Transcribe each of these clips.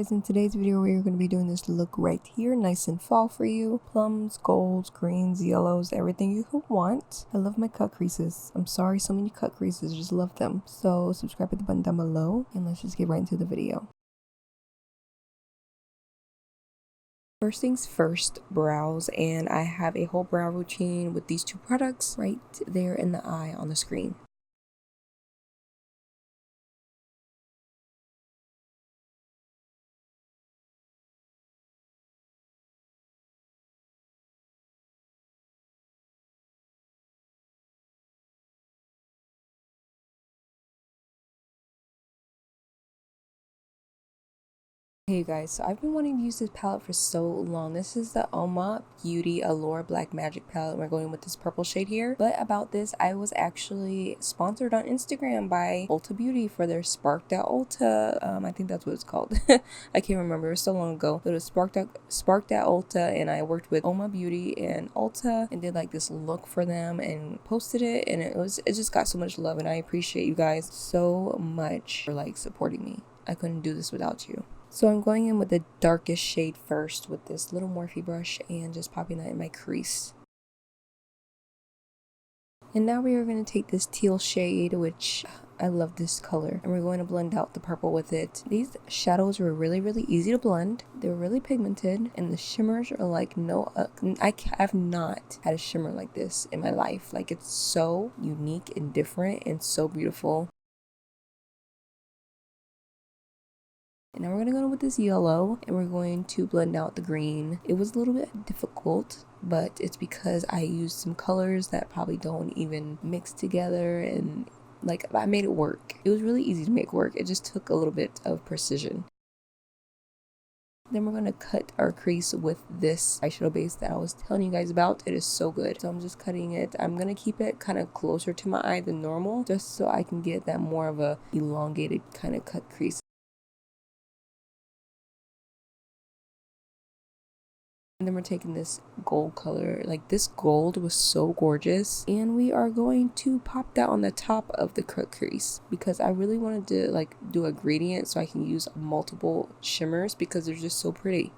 guys, in today's video we are going to be doing this look right here, nice and fall for you. Plums, golds, greens, yellows, everything you could want. I love my cut creases. I'm sorry so many cut creases, just love them. So subscribe at the button down below and let's just get right into the video. First things first, brows, and I have a whole brow routine with these two products right there in the eye on the screen. Hey guys, so I've been wanting to use this palette for so long. This is the Uoma Beauty Allure Black Magic palette. We're going with this purple shade here. But about this, I was actually sponsored on Instagram by Ulta Beauty for their Sparked Out Ulta. I think that's what it's called. I can't remember. It was so long ago. But it was Sparked Out Ulta, and I worked with Uoma Beauty and Ulta and did like this look for them and posted it, and it just got so much love, and I appreciate you guys so much for like supporting me. I couldn't do this without you. So I'm going in with the darkest shade first with this little Morphe brush and just popping that in my crease. And now we are going to take this teal shade, which I love this color, and we're going to blend out the purple with it. These shadows were really easy to blend. They're really pigmented, and the shimmers are like I have not had a shimmer like this in my life. Like, it's so unique and different and so beautiful. And now we're going to go with this yellow and we're going to blend out the green. It was a little bit difficult, but it's because I used some colors that probably don't even mix together, and like I made it work. It was really easy to make work. It just took a little bit of precision. Then we're going to cut our crease with this eyeshadow base that I was telling you guys about. It is so good. So I'm just cutting it. I'm going to keep it kind of closer to my eye than normal, just so I can get that more of a elongated kind of cut crease. And then we're taking this gold color. Like, this gold was so gorgeous, and we are going to pop that on the top of the cut crease because I really wanted to like do a gradient so I can use multiple shimmers because they're just so pretty.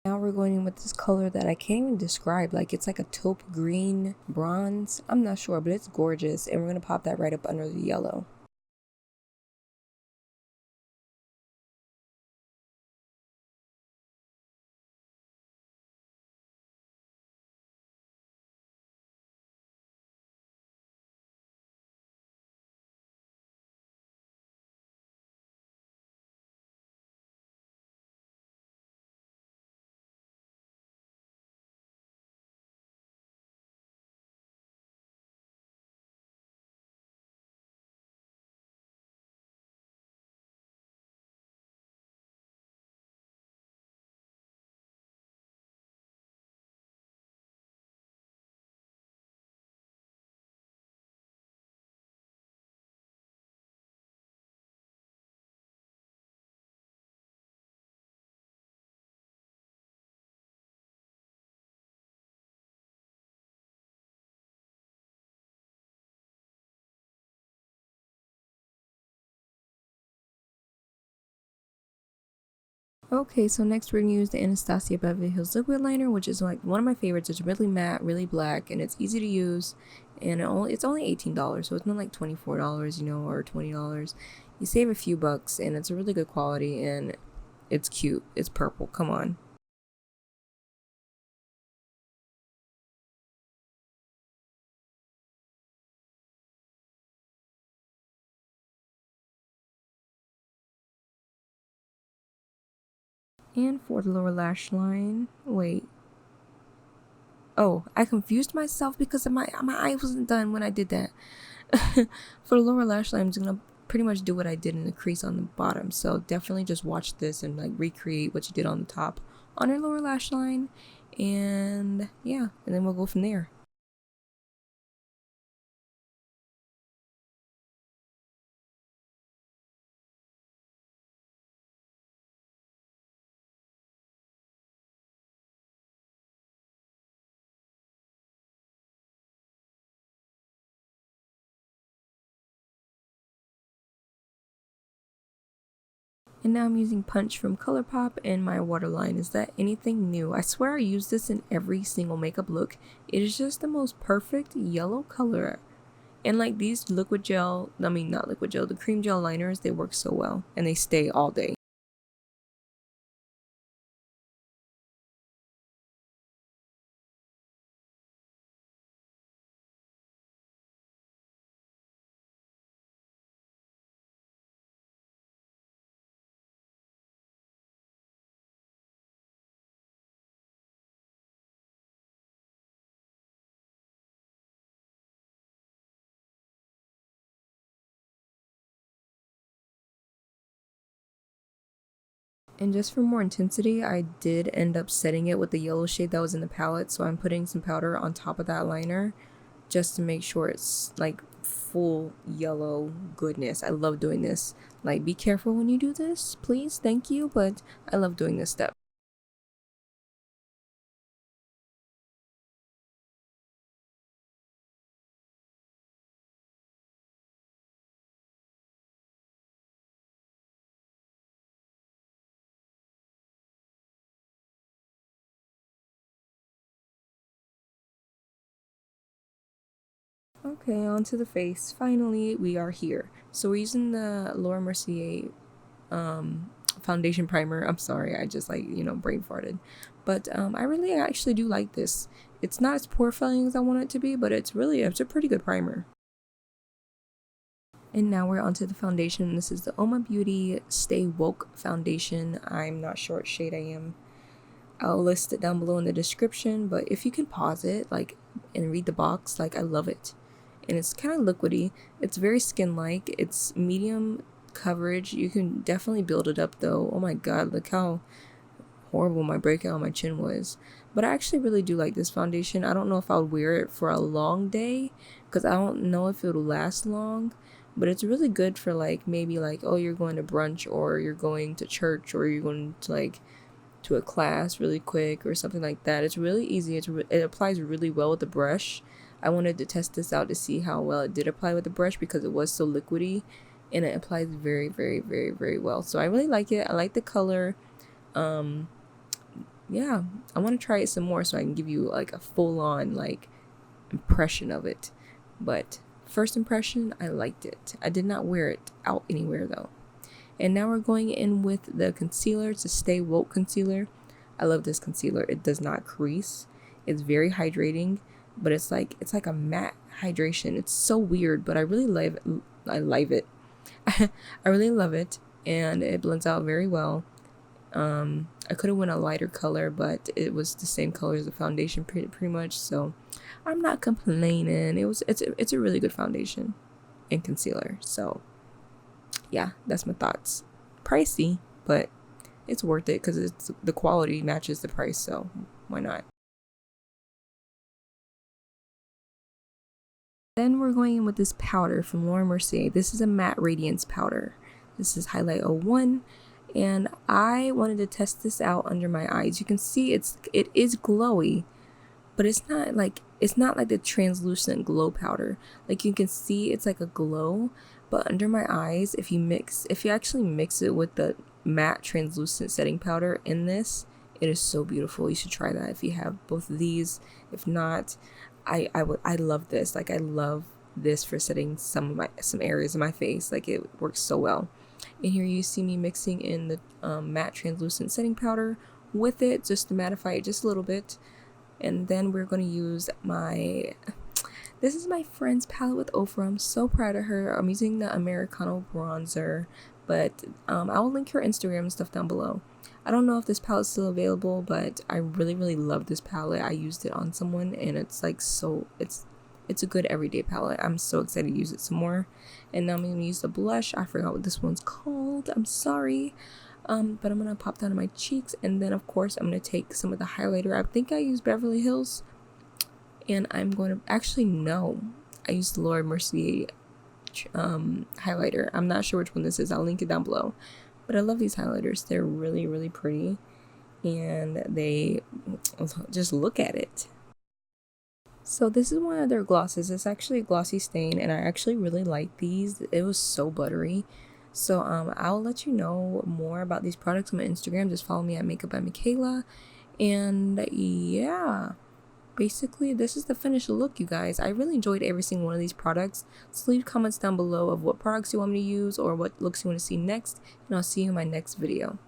Now we're going in with this color that I can't even describe. Like, it's like a taupe green bronze. I'm not sure, but it's gorgeous, and we're going to pop that right up under the yellow. Okay, so next we're gonna use the Anastasia Beverly Hills liquid liner, which is like one of my favorites. It's really matte, really black, and it's easy to use, and it's only $18, so it's not like $24, you know, or $20. You save a few bucks, and it's a really good quality, and it's cute. It's purple. Come on. And for the lower lash line, wait. Oh, I confused myself because my eye wasn't done when I did that. For the lower lash line, I'm just gonna pretty much do what I did in the crease on the bottom. So definitely just watch this and like recreate what you did on the top on your lower lash line. And yeah, and then we'll go from there. And now I'm using Punch from ColourPop and my waterline. Is that anything new? I swear I use this in every single makeup look. It is just the most perfect yellow color. And like these liquid gel, I mean not liquid gel, the cream gel liners, they work so well and they stay all day. And just for more intensity, I did end up setting it with the yellow shade that was in the palette. So I'm putting some powder on top of that liner just to make sure it's like full yellow goodness. I love doing this. Like, be careful when you do this, please. Thank you. But I love doing this step. Okay, on to the face. Finally, we are here. So we're using the Laura Mercier foundation primer. I'm sorry, I just like, you know, brain farted. But I really actually do like this. It's not as pore filling as I want it to be, but it's a pretty good primer. And now we're onto the foundation. This is the Uoma Beauty Stay Woke foundation. I'm not sure what shade I am. I'll list it down below in the description, but if you can pause it like and read the box, like I love it. And it's kind of liquidy. It's very skin-like. It's medium coverage. You can definitely build it up though. Oh my god, look how horrible my breakout on my chin was. But I actually really do like this foundation. I don't know if I would wear it for a long day because I don't know if it'll last long. But it's really good for like maybe like, oh, you're going to brunch or you're going to church or you're going to like to a class really quick or something like that. It's really easy. It applies really well with the brush. I wanted to test this out to see how well it did apply with the brush because it was so liquidy and it applies very, very, very, very well. So I really like it. I like the color. Yeah, I want to try it some more so I can give you like a full-on like impression of it. But first impression, I liked it. I did not wear it out anywhere though. And now we're going in with the concealer. It's a Stay Woke concealer. I love this concealer. It does not crease. It's very hydrating, but it's like a matte hydration. It's so weird, but I really love it. I really love it, and it blends out very well. I could have went a lighter color, but it was the same color as the foundation pretty much, so I'm not complaining. It's a really good foundation and concealer. So yeah, that's my thoughts. Pricey, but it's worth it because it's the quality matches the price, so why not? Then we're going in with this powder from Laura Mercier. This is a matte radiance powder. This is Highlight 01, and I wanted to test this out under my eyes. You can see it is glowy, but it's not like the translucent glow powder. Like you can see it's like a glow, but under my eyes, if you actually mix it with the matte translucent setting powder in this, it is so beautiful. You should try that if you have both of these. If not, I love this. Like I love this for setting some areas of my face. Like it works so well. And here you see me mixing in the matte translucent setting powder with it just to mattify it just a little bit. And then we're going to use this is my friend's palette with Ofra. I'm so proud of her. I'm using the Americano bronzer, but I'll link her Instagram and stuff down below. I don't know if this palette's still available, but I really, really love this palette. I used it on someone and it's like it's a good everyday palette. I'm so excited to use it some more. And now I'm going to use the blush. I forgot what this one's called. I'm sorry. But I'm going to pop that on my cheeks. And then, of course, I'm going to take some of the highlighter. I think I used Beverly Hills. And I'm going to... Actually, no. I used the Laura Mercier highlighter. I'm not sure which one this is. I'll link it down below. But I love these highlighters. They're really, really pretty. And they... Just look at it. So this is one of their glosses. It's actually a glossy stain. And I actually really like these. It was so buttery. So I'll let you know more about these products on my Instagram. Just follow me at MakeupByMicaylah. And yeah, basically this is the finished look, you guys. I really enjoyed every single one of these products. So leave comments down below of what products you want me to use or what looks you want to see next, and I'll see you in my next video.